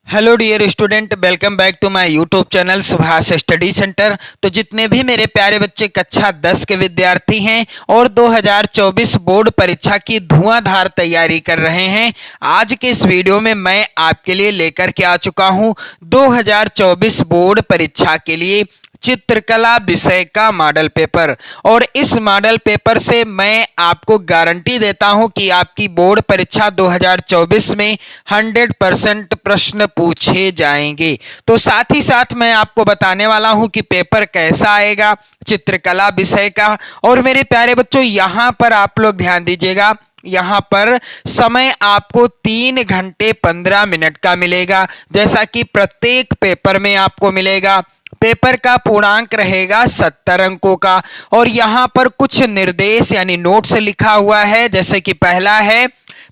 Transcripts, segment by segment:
Hello dear student, welcome back to my YouTube channel Subhash study centre. तो जितने भी मेरे प्यारे बच्चे कक्षा 10 के विद्यार्थी हैं और 2024 बोर्ड परीक्षा की धुआंधार तैयारी कर रहे हैं, आज के इस वीडियो में मैं आपके लिए लेकर के आ चुका हूं 2024 बोर्ड परीक्षा के लिए चित्रकला विषय का मॉडल पेपर। और इस मॉडल पेपर से मैं आपको गारंटी देता हूं कि आपकी बोर्ड परीक्षा 2024 में 100% प्रश्न पूछे जाएंगे। तो साथ ही साथ मैं आपको बताने वाला हूं कि पेपर कैसा आएगा चित्रकला विषय का। और मेरे प्यारे बच्चों, यहां पर आप लोग ध्यान दीजिएगा, यहाँ पर समय आपको 3 घंटे 15 मिनट का मिलेगा, जैसा कि प्रत्येक पेपर में आपको मिलेगा। पेपर का पूर्णांक रहेगा 70 अंकों का। और यहाँ पर कुछ निर्देश यानी नोट्स लिखा हुआ है, जैसे कि पहला है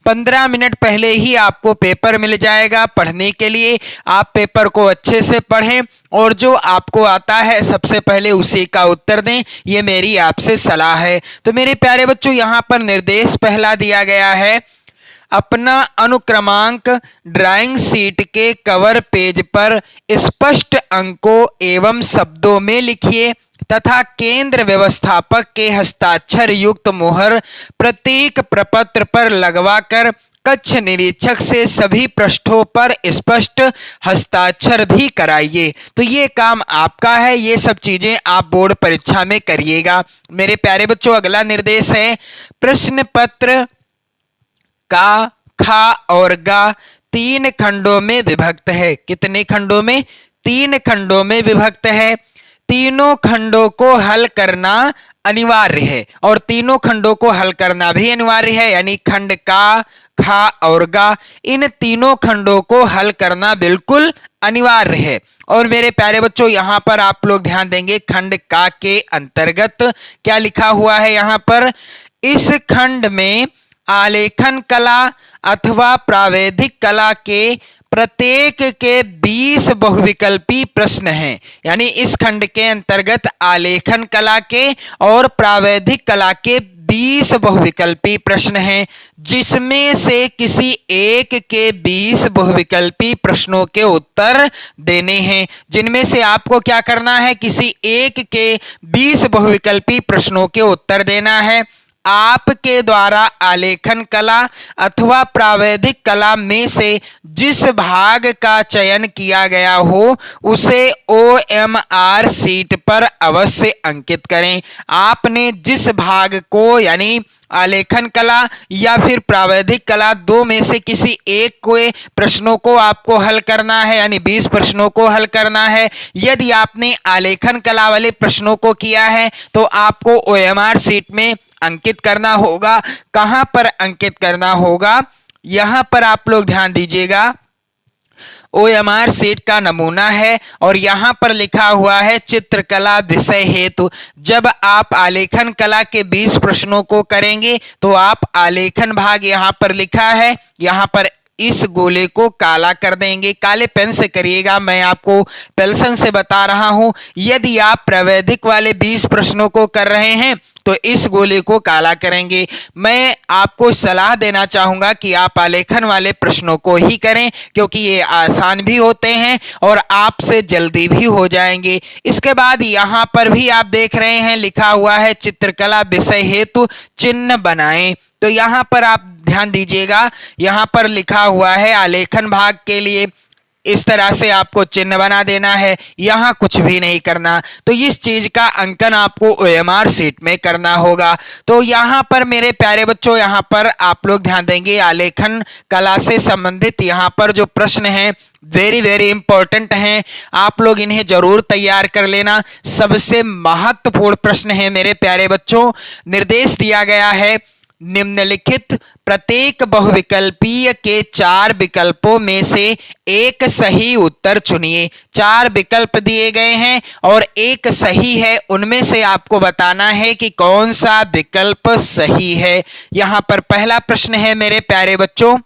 15 मिनट पहले ही आपको पेपर मिल जाएगा पढ़ने के लिए। आप पेपर को अच्छे से पढ़ें और जो आपको आता है सबसे पहले उसी का उत्तर दें, ये मेरी आपसे सलाह है। तो मेरे प्यारे बच्चों, यहाँ पर निर्देश पहला दिया गया है, अपना अनुक्रमांक ड्राइंग शीट के कवर पेज पर स्पष्ट अंकों एवं शब्दों में लिखिए तथा केंद्र व्यवस्थापक के हस्ताक्षर युक्त मोहर प्रत्येक प्रपत्र पर लगवाकर कक्ष निरीक्षक से सभी पृष्ठों पर स्पष्ट हस्ताक्षर भी कराइए। तो ये काम आपका है, ये सब चीजें आप बोर्ड परीक्षा में करिएगा। मेरे प्यारे बच्चों, अगला निर्देश है, प्रश्न पत्र का, खा और गा 3 खंडों में विभक्त है। कितने खंडों में? 3 खंडों में विभक्त है। तीनों खंडों को हल करना अनिवार्य है और तीनों खंडों को हल करना भी अनिवार्य है, यानी खंड का, खा और गा, इन तीनों खंडों को हल करना बिल्कुल अनिवार्य है। और मेरे प्यारे बच्चों, यहाँ पर आप लोग ध्यान देंगे, खंड का के अंतर्गत क्या लिखा हुआ है यहाँ पर, इस खंड में आलेखन कला अथवा प्रावैधिक कला के प्रत्येक के 20 बहुविकल्पी प्रश्न हैं। यानी इस खंड के अंतर्गत आलेखन कला के और प्रावैधिक कला के 20 बहुविकल्पी प्रश्न हैं, जिसमें से किसी एक के 20 बहुविकल्पी प्रश्नों के उत्तर देने हैं। जिनमें से आपको क्या करना है, किसी एक के 20 बहुविकल्पी प्रश्नों के उत्तर देना है। आपके द्वारा आलेखन कला अथवा प्रावैधिक कला में से जिस भाग का चयन किया गया हो उसे OMR शीट पर अवश्य अंकित करें। आपने जिस भाग को, यानी आलेखन कला या फिर प्रावैधिक कला, दो में से किसी एक को प्रश्नों को आपको हल करना है, यानी 20 प्रश्नों को हल करना है। यदि आपने आलेखन कला वाले प्रश्नों को किया है तो आपको OMR शीट में अंकित करना होगा। कहां पर अंकित करना होगा, यहां पर आप लोग ध्यान दीजिएगा, OMR शीट का नमूना है और यहां पर लिखा हुआ है चित्रकला विषय हेतु। जब आप आलेखन कला के 20 प्रश्नों को करेंगे तो आप आलेखन भाग यहां पर लिखा है, यहां पर इस गोले को काला कर देंगे, काले पेन से करिएगा, मैं आपको पेंसिल से बता रहा हूं। यदि आप प्रावैधिक वाले 20 प्रश्नों को कर रहे हैं तो इस गोले को काला करेंगे। मैं आपको सलाह देना चाहूंगा कि आप आलेखन वाले प्रश्नों को ही करें, क्योंकि ये आसान भी होते हैं और आपसे जल्दी भी हो जाएंगे। इसके बाद यहां पर भी आप देख रहे हैं लिखा हुआ है चित्रकला विषय हेतु चिन्ह बनाएं। तो यहां पर आप ध्यान दीजिएगा, यहां पर लिखा हुआ है आलेखन भाग के लिए इस तरह से आपको चिन्ह बना देना है, यहां कुछ भी नहीं करना। तो इस चीज का अंकन आपको OMR शीट में करना होगा। तो यहां पर मेरे प्यारे बच्चों, यहां पर आप लोग ध्यान देंगे, आलेखन कला से संबंधित यहां पर जो प्रश्न हैं वेरी वेरी इंपॉर्टेंट हैं, आप लोग इन्हें जरूर तैयार कर लेना। सबसे महत्वपूर्ण प्रश्न है मेरे प्यारे बच्चों, निर्देश दिया गया है, निम्नलिखित प्रत्येक बहुविकल्पीय के 4 विकल्पों में से एक सही उत्तर चुनिए। 4 विकल्प दिए गए हैं और एक सही है, उनमें से आपको बताना है कि कौन सा विकल्प सही है। यहां पर पहला प्रश्न है मेरे प्यारे बच्चों,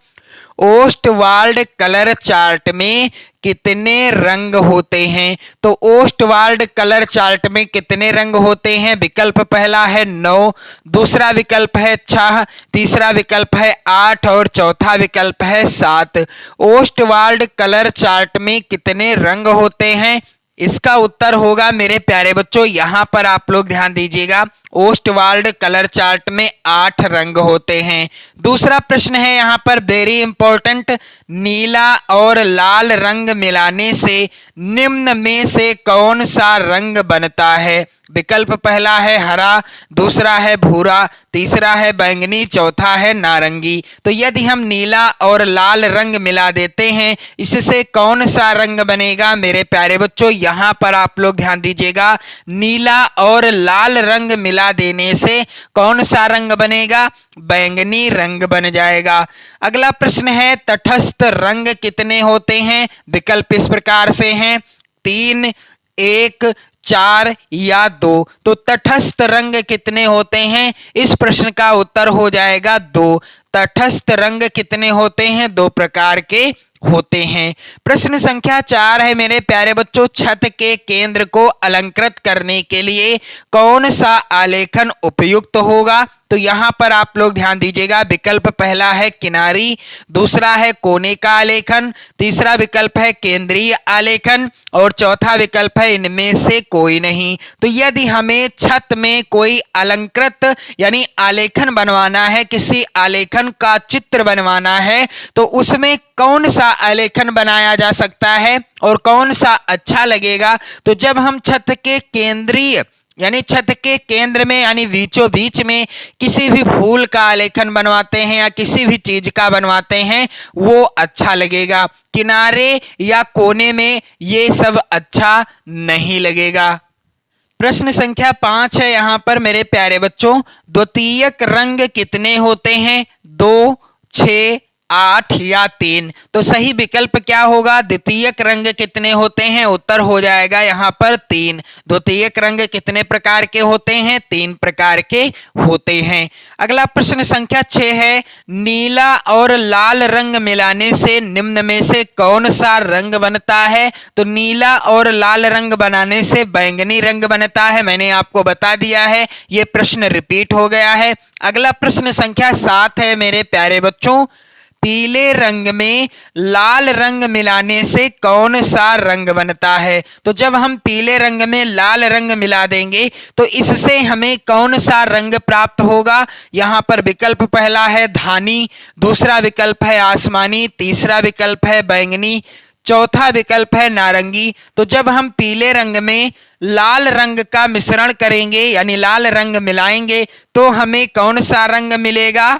ओस्टवाल्ड कलर चार्ट में कितने रंग होते हैं? तो ओस्टवाल्ड कलर चार्ट में कितने रंग होते हैं? विकल्प पहला है 9, दूसरा विकल्प है 6, तीसरा विकल्प है 8 और चौथा विकल्प है 7। ओस्टवाल्ड कलर चार्ट में कितने रंग होते हैं? इसका उत्तर होगा मेरे प्यारे बच्चों, यहां पर आप लोग ध्यान दीजिएगा, ओस्टवाल्ड कलर चार्ट में 8 रंग होते हैं। दूसरा प्रश्न है यहां पर वेरी इंपॉर्टेंट, नीला और लाल रंग मिलाने से निम्न में से कौन सा रंग बनता है? विकल्प पहला है हरा, दूसरा है भूरा, तीसरा है बैंगनी, चौथा है नारंगी। तो यदि हम नीला और लाल रंग मिला देते हैं, इससे कौन सा रंग बनेगा? मेरे प्यारे बच्चों यहां पर आप लोग ध्यान दीजिएगा, नीला और लाल रंग मिला देने से कौन सा रंग बनेगा? बैंगनी रंग बन जाएगा। अगला प्रश्न है तटस्थ रंग कितने होते हैं? विकल्प इस प्रकार से हैं 3, 1, 4 या 2। तो तटस्थ रंग कितने होते हैं? इस प्रश्न का उत्तर हो जाएगा 2। तटस्थ रंग कितने होते हैं? 2 प्रकार के होते हैं। प्रश्न संख्या 4 है मेरे प्यारे बच्चों, छत के केंद्र को अलंकृत करने के लिए कौन सा आलेखन उपयुक्त होगा? तो यहां पर आप लोग ध्यान दीजिएगा, विकल्प पहला है किनारी, दूसरा है कोने का आलेखन, तीसरा विकल्प है केंद्रीय आलेखन और चौथा विकल्प है इनमें से कोई नहीं। तो यदि हमें छत में कोई अलंकृत यानी आलेखन बनवाना है, किसी आलेखन का चित्र बनवाना है, तो उसमें कौन सा आलेखन बनाया जा सकता है और कौन सा अच्छा लगेगा? तो जब हम छत के केंद्रीय यानी छत के केंद्र में यानी बीचों बीच में किसी भी फूल का आलेखन बनवाते हैं या किसी भी चीज का बनवाते हैं, वो अच्छा लगेगा। किनारे या कोने में ये सब अच्छा नहीं लगेगा। प्रश्न संख्या 5 है यहां पर मेरे प्यारे बच्चों, द्वितीयक रंग कितने होते हैं? 2, 6, 8 या 3। तो सही विकल्प क्या होगा? द्वितीयक रंग कितने होते हैं? उत्तर हो जाएगा यहां पर 3। द्वितीयक रंग कितने प्रकार के होते हैं? 3 प्रकार के होते हैं। अगला प्रश्न संख्या 6 है, नीला और लाल रंग मिलाने से निम्न में से कौन सा रंग बनता है? तो नीला और लाल रंग बनाने से बैंगनी रंग बनता है। मैंने आपको बता दिया है, यह प्रश्न रिपीट हो गया है। अगला प्रश्न संख्या 7 है मेरे प्यारे बच्चों, पीले रंग में लाल रंग मिलाने से कौन सा रंग बनता है? तो जब हम पीले रंग में लाल रंग मिला देंगे तो इससे हमें कौन सा रंग प्राप्त होगा? यहां पर विकल्प पहला है धानी, दूसरा विकल्प है आसमानी, तीसरा विकल्प है बैंगनी, चौथा विकल्प है नारंगी। तो जब हम पीले रंग में लाल रंग का मिश्रण करेंगे यानी लाल रंग मिलाएंगे तो हमें कौन सा रंग मिलेगा?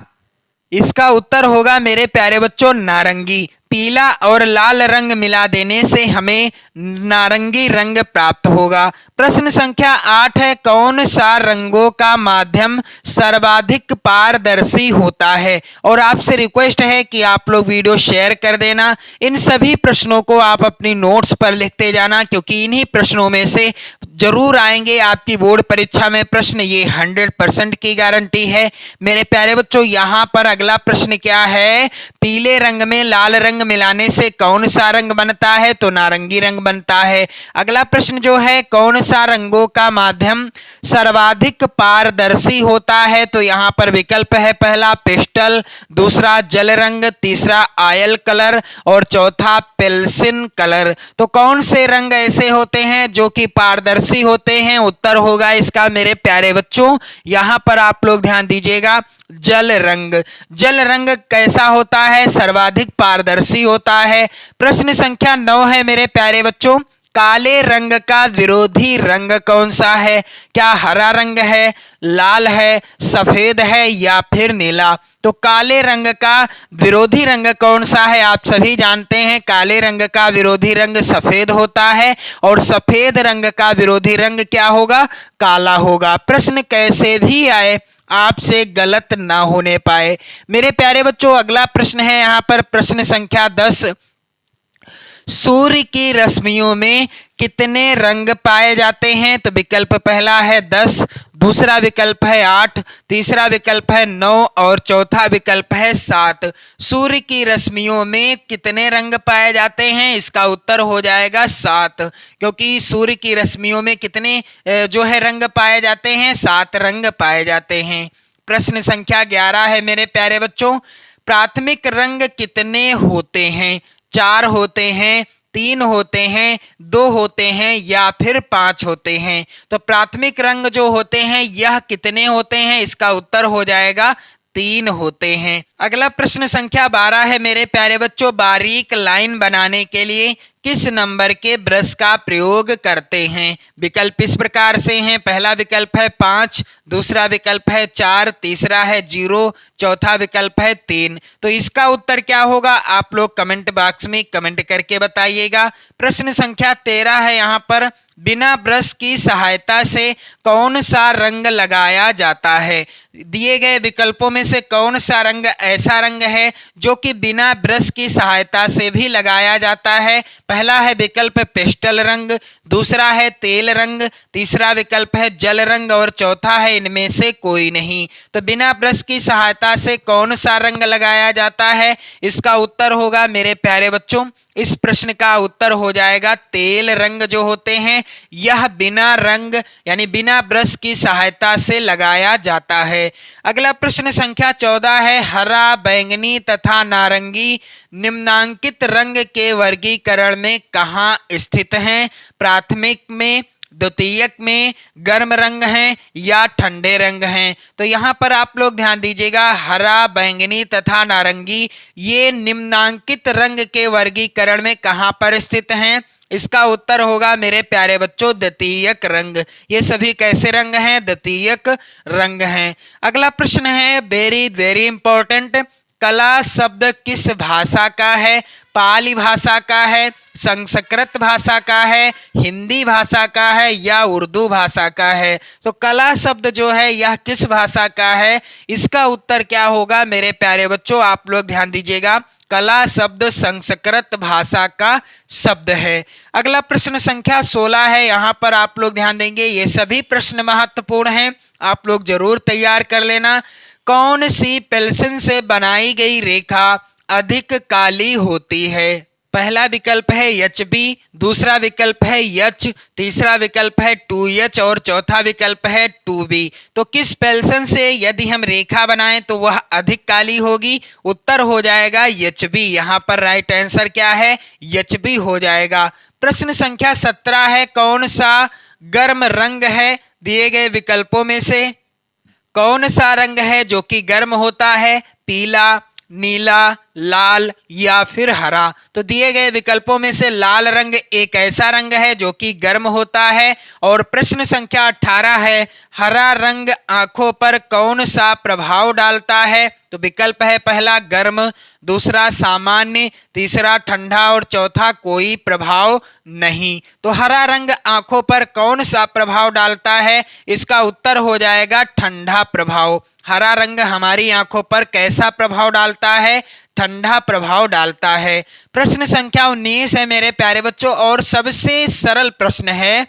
इसका उत्तर होगा मेरे प्यारे बच्चों नारंगी। पीला और लाल रंग मिला देने से हमें नारंगी रंग प्राप्त होगा। प्रश्न संख्या 8 है, कौन सा रंगों का माध्यम सर्वाधिक पारदर्शी होता है? और आपसे रिक्वेस्ट है कि आप लोग वीडियो शेयर कर देना। इन सभी प्रश्नों को आप अपनी नोट्स पर लिखते जाना, क्योंकि इन्हीं प्रश्नों में से जरूर आएंगे आपकी बोर्ड परीक्षा में प्रश्न, ये 100% की गारंटी है मेरे प्यारे बच्चों। यहां पर अगला प्रश्न क्या है, पीले रंग में लाल रंग मिलाने से कौन सा रंग बनता है? तो नारंगी रंग बनता है। अगला प्रश्न जो है, कौन सा रंगों का माध्यम सर्वाधिक पारदर्शी होता है? तो यहां पर विकल्प है पहला पेस्टल, दूसरा जल रंग, तीसरा ऑयल कलर और चौथा पेंसिल कलर। तो कौन से रंग ऐसे होते हैं जो कि पारदर्शी होते हैं? उत्तर होगा इसका मेरे प्यारे बच्चों, यहां पर आप लोग ध्यान दीजिएगा, जल रंग। जल रंग कैसा होता है? सर्वाधिक पारदर्शी होता है। प्रश्न संख्या 9 है मेरे प्यारे बच्चों, काले रंग का विरोधी रंग कौन सा है? क्या हरा रंग है, लाल है, सफेद है या फिर नीला? तो काले रंग का विरोधी रंग कौन सा है? आप सभी जानते हैं काले रंग का विरोधी रंग सफेद होता है और सफेद रंग का विरोधी रंग क्या होगा? काला होगा। प्रश्न कैसे भी आए आपसे गलत ना होने पाए मेरे प्यारे बच्चों। अगला प्रश्न है यहां पर प्रश्न संख्या 10, सूर्य की रश्मियों में कितने रंग पाए जाते हैं? तो विकल्प पहला है 10, दूसरा विकल्प है 8, तीसरा विकल्प है 9 और चौथा विकल्प है 7। सूर्य की रश्मियों में कितने रंग पाए जाते हैं? इसका उत्तर हो जाएगा 7, क्योंकि सूर्य की रश्मियों में कितने जो है रंग पाए जाते हैं? 7 रंग पाए जाते हैं। प्रश्न संख्या 11 है मेरे प्यारे बच्चों, प्राथमिक रंग कितने होते हैं? 4 होते हैं, 3 होते हैं, 2 होते हैं या फिर 5 होते हैं? तो प्राथमिक रंग जो होते हैं यह कितने होते हैं? इसका उत्तर हो जाएगा 3 होते हैं। अगला प्रश्न संख्या 12 है मेरे प्यारे बच्चों, बारीक लाइन बनाने के लिए किस नंबर के ब्रश का प्रयोग करते हैं? विकल्प इस प्रकार से हैं। पहला विकल्प है 5, दूसरा विकल्प है 4, तीसरा है 0, चौथा विकल्प है 3। तो इसका उत्तर क्या होगा? आप लोग कमेंट बॉक्स में कमेंट करके बताइएगा। प्रश्न संख्या 13 है यहाँ पर, बिना ब्रश की सहायता से कौन सा रंग लगाया जाता है? दिए गए विकल्पों में से कौन सा रंग ऐसा रंग है जो कि बिना ब्रश की सहायता से भी लगाया जाता है? पहला है विकल्प पेस्टल रंग, दूसरा है तेल रंग, तीसरा विकल्प है जल रंग और चौथा है इनमें से कोई नहीं। तो बिना ब्रश की सहायता से कौन सा रंग लगाया जाता है? इसका उत्तर होगा मेरे प्यारे बच्चों, इस प्रश्न का उत्तर हो जाएगा तेल रंग जो होते हैं यह बिना रंग यानी बिना ब्रश की सहायता से लगाया जाता है। अगला प्रश्न संख्या 14 है, हरा, बैंगनी तथा नारंगी निम्नांकित रंग के वर्गीकरण में कहाँ स्थित हैं? प्राथमिक में, द्वितीयक में, गर्म रंग हैं या ठंडे रंग हैं? तो यहाँ पर आप लोग ध्यान दीजिएगा, हरा, बैंगनी तथा नारंगी ये निम्नांकित रंग के वर्गीकरण में कहाँ पर स्थित हैं? इसका उत्तर होगा मेरे प्यारे बच्चों द्वितीयक रंग। ये सभी कैसे रंग हैं? द्वितीयक रंग हैं। अगला प्रश्न है वेरी वेरी इंपॉर्टेंट, कला शब्द किस भाषा का है? पाली भाषा का है, संस्कृत भाषा का है, हिंदी भाषा का है या उर्दू भाषा का है? तो कला शब्द जो है यह किस भाषा का है? इसका उत्तर क्या होगा मेरे प्यारे बच्चों? आप लोग ध्यान दीजिएगा, कला शब्द संस्कृत भाषा का शब्द है। अगला प्रश्न संख्या 16 है, यहाँ पर आप लोग ध्यान देंगे, ये सभी प्रश्न महत्वपूर्ण हैं, आप लोग जरूर तैयार कर लेना। कौन सी पेंसिल से बनाई गई रेखा अधिक काली होती है? पहला विकल्प है HB, दूसरा विकल्प है H, तीसरा विकल्प है 2H और चौथा विकल्प है 2B। तो किस पेंसिल से यदि हम रेखा बनाएं तो वह अधिक काली होगी? उत्तर हो जाएगा HB। यहाँ पर राइट आंसर क्या है? HB हो जाएगा। प्रश्न संख्या 17 है, कौन सा गर्म रंग है? दिए गए विकल्पों में से कौन सा रंग है जो कि गर्म होता है? पीला, नीला, लाल या फिर हरा? तो दिए गए विकल्पों में से लाल रंग एक ऐसा रंग है जो कि गर्म होता है। और प्रश्न संख्या 18 है, हरा रंग आंखों पर कौन सा प्रभाव डालता है? तो विकल्प है पहला गर्म, दूसरा सामान्य, तीसरा ठंडा और चौथा कोई प्रभाव नहीं। तो हरा रंग आंखों पर कौन सा प्रभाव डालता है? इसका उत्तर हो जाएगा ठंडा प्रभाव। हरा रंग हमारी आंखों पर कैसा प्रभाव डालता है? ठंडा प्रभाव डालता है। प्रश्न संख्या 19 है मेरे प्यारे बच्चों और सबसे सरल प्रश्न है,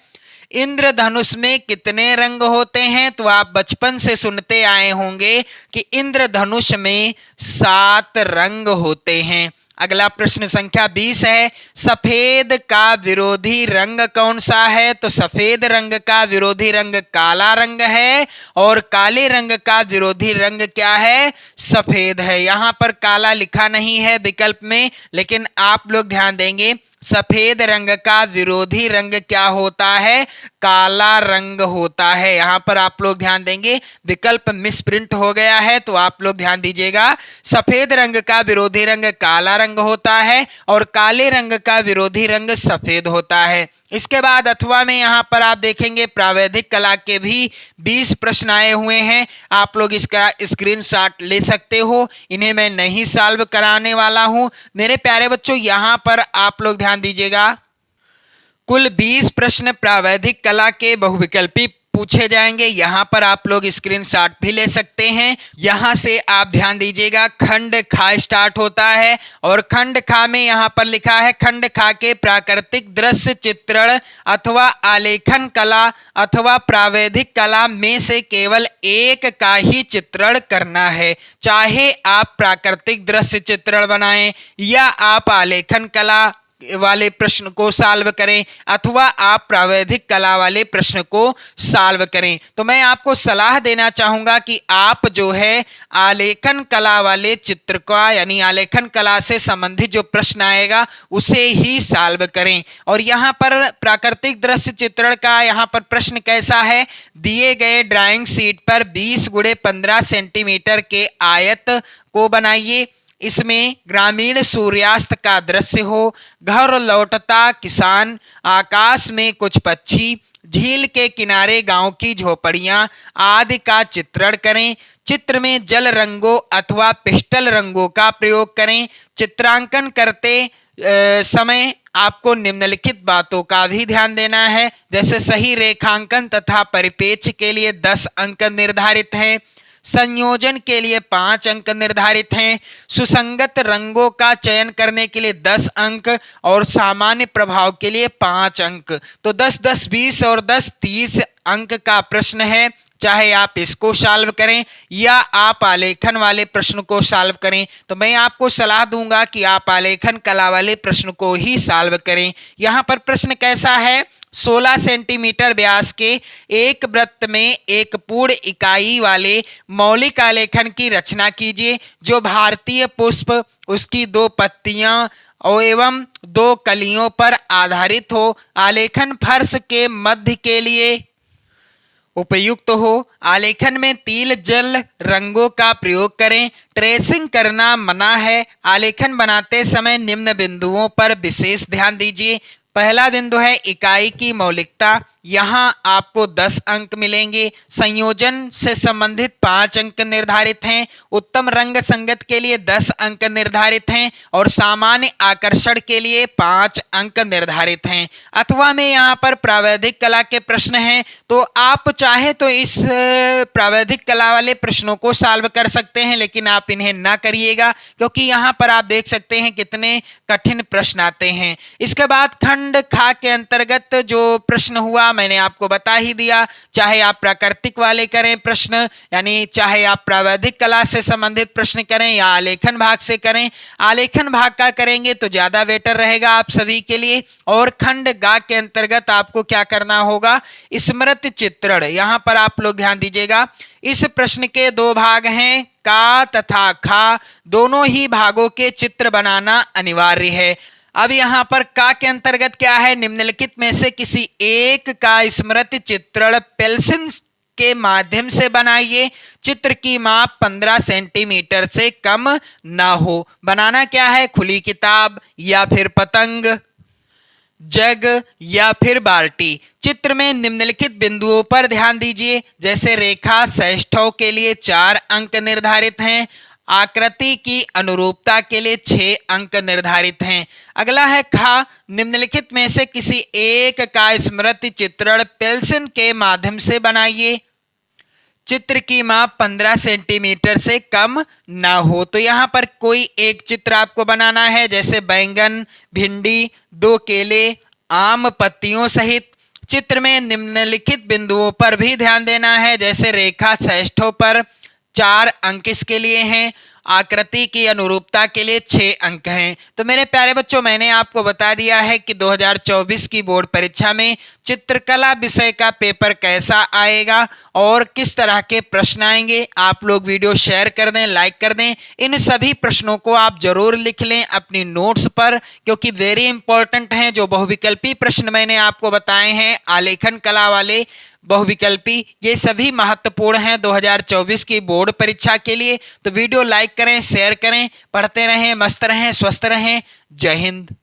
इंद्रधनुष में कितने रंग होते हैं? तो आप बचपन से सुनते आए होंगे कि इंद्रधनुष में 7 रंग होते हैं। अगला प्रश्न संख्या 20 है, सफेद का विरोधी रंग कौन सा है? तो सफेद रंग का विरोधी रंग काला रंग है और काले रंग का विरोधी रंग क्या है? सफेद है। यहाँ पर काला लिखा नहीं है विकल्प में, लेकिन आप लोग ध्यान देंगे सफेद रंग का विरोधी रंग क्या होता है? काला रंग होता है। यहाँ पर आप लोग ध्यान देंगे विकल्प मिसप्रिंट हो गया है, तो आप लोग ध्यान दीजिएगा, सफेद रंग का विरोधी रंग काला रंग होता है और काले रंग का विरोधी रंग सफेद होता है। इसके बाद अथवा में यहाँ पर आप देखेंगे प्रावैधिक कला के भी 20 प्रश्न आए हुए हैं, आप लोग इसका स्क्रीनशॉट ले सकते हो, इन्हें मैं नहीं सॉल्व कराने वाला हूँ। मेरे प्यारे बच्चों यहाँ पर आप लोग ध्यान दीजिएगा, कुल 20 प्रश्न प्रावैधिक कला के बहुविकल्पी पूछे जाएंगे। यहाँ पर आप लोग स्क्रीनशॉट भी ले सकते हैं। यहाँ से आप ध्यान दीजिएगा, खंड खा स्टार्ट होता है और खंड खा में यहाँ पर लिखा है खंड खा के प्राकृतिक दृश्य चित्रण अथवा आलेखन कला अथवा प्रावैधिक कला में से केवल एक का ही चित्रण करना है। चाहे आप प्राकृतिक दृश्य चित्रण बनाएं या आप आलेखन कला वाले प्रश्न को सॉल्व करें अथवा आप प्रावैधिक कला वाले प्रश्न को सॉल्व करें। तो मैं आपको सलाह देना चाहूंगा कि आप जो है आलेखन कला वाले चित्र का यानी आलेखन कला से संबंधित जो प्रश्न आएगा उसे ही सॉल्व करें। और यहाँ पर प्राकृतिक दृश्य चित्रण का यहाँ पर प्रश्न कैसा है, दिए गए ड्राइंग शीट पर 20 × 15 सेंटीमीटर के आयत को बनाइए। इसमें ग्रामीण सूर्यास्त का दृश्य हो, घर लौटता किसान, आकाश में कुछ पक्षी, झील के किनारे गांव की झोपड़ियां आदि का चित्रण करें। चित्र में जल रंगों अथवा पेस्टल रंगों का प्रयोग करें। चित्रांकन करते समय आपको निम्नलिखित बातों का भी ध्यान देना है, जैसे सही रेखांकन तथा परिपेक्ष के लिए 10 अंक निर्धारित हैं, संयोजन के लिए 5 अंक निर्धारित हैं, सुसंगत रंगों का चयन करने के लिए 10 अंक और सामान्य प्रभाव के लिए 5 अंक। तो 10, 10, 20 और 10, 30 अंक का प्रश्न है। चाहे आप इसको सॉल्व करें या आप आलेखन वाले प्रश्न को सॉल्व करें, तो मैं आपको सलाह दूंगा कि आप आलेखन कला वाले प्रश्न को ही सॉल्व करें। यहाँ पर प्रश्न कैसा है, 16 सेंटीमीटर व्यास के एक वृत्त में एक पूर्ण इकाई वाले मौलिक आलेखन की रचना कीजिए जो भारतीय पुष्प, उसकी 2 पत्तियां और एवं 2 कलियों पर आधारित हो, आलेखन फर्श के मध्य के लिए उपयुक्त हो, आलेखन में तिल जल रंगों का प्रयोग करें, ट्रेसिंग करना मना है, आलेखन बनाते समय निम्न बिंदुओं पर विशेष ध्यान दीजिए। पहला बिंदु है इकाई की मौलिकता, यहाँ आपको 10 अंक मिलेंगे। संयोजन से संबंधित 5 अंक निर्धारित हैं। उत्तम रंग संगत के लिए 10 अंक निर्धारित हैं और सामान्य आकर्षण के लिए 5 अंक निर्धारित हैं। अथवा में यहाँ पर प्रावैधिक कला के प्रश्न हैं, तो आप चाहे तो इस प्रावैधिक कला वाले प्रश्नों को सॉल्व कर सकते हैं, लेकिन आप इन्हें ना करिएगा क्योंकि यहाँ पर आप देख सकते हैं कितने कठिन प्रश्न आते हैं। इसके बाद खंड खा के अंतर्गत जो प्रश्न हुआ मैंने आपको बता ही दिया। चाहे आप प्राकृतिक वाले करें प्रश्न, यानी चाहे आप प्रावैधिक कला से संबंधित प्रश्न करें या आलेखन भाग से करें, आलेखन भाग का करेंगे तो ज्यादा बेटर रहेगा आप सभी के लिए। और खंड गा के अंतर्गत आपको क्या करना होगा, स्मृति चित्रण। यहाँ पर आप लोग ध्यान दीजिएगा, इस प्रश्न के 2 भाग हैं, का तथा खा, दोनों ही भागों के चित्र बनाना अनिवार्य है। अब यहाँ पर का के अंतर्गत क्या है, निम्नलिखित में से किसी एक का स्मृति चित्रण पेंसिल के माध्यम से बनाइए। चित्र की माप 15 सेंटीमीटर से कम ना हो। बनाना क्या है, खुली किताब या फिर पतंग, जग या फिर बाल्टी। चित्र में निम्नलिखित बिंदुओं पर ध्यान दीजिए, जैसे रेखा सैष्ठव के लिए 4 अंक निर्धारित हैं, आकृति की अनुरूपता के लिए 6 अंक निर्धारित हैं। अगला है खा, निम्नलिखित में से किसी एक का स्मृति चित्रण पेंसिल के माध्यम से बनाइए। चित्र की माप 15 सेंटीमीटर से कम ना हो। तो यहाँ पर कोई एक चित्र आपको बनाना है, जैसे बैंगन, भिंडी, 2 केले, आम पत्तियों सहित। चित्र में निम्नलिखित बिंदुओं पर भी ध्यान देना है, जैसे रेखा सैष्ठव पर 4 अंक इसके लिए हैं, आकृति की अनुरूपता के लिए 6 अंक हैं। तो मेरे प्यारे बच्चों, मैंने आपको बता दिया है कि 2024 की बोर्ड परीक्षा में चित्रकला विषय का पेपर कैसा आएगा और किस तरह के प्रश्न आएंगे। आप लोग वीडियो शेयर कर दें, लाइक कर दें। इन सभी प्रश्नों को आप जरूर लिख लें अपनी नोट्स पर, क्योंकि वेरी इंपॉर्टेंट हैं। जो बहुविकल्पी प्रश्न मैंने आपको बताए हैं, आलेखन कला वाले बहुविकल्पी, ये सभी महत्वपूर्ण हैं 2024 की बोर्ड परीक्षा के लिए। तो वीडियो लाइक करें, शेयर करें, पढ़ते रहें, मस्त रहें, स्वस्थ रहें। जय हिंद।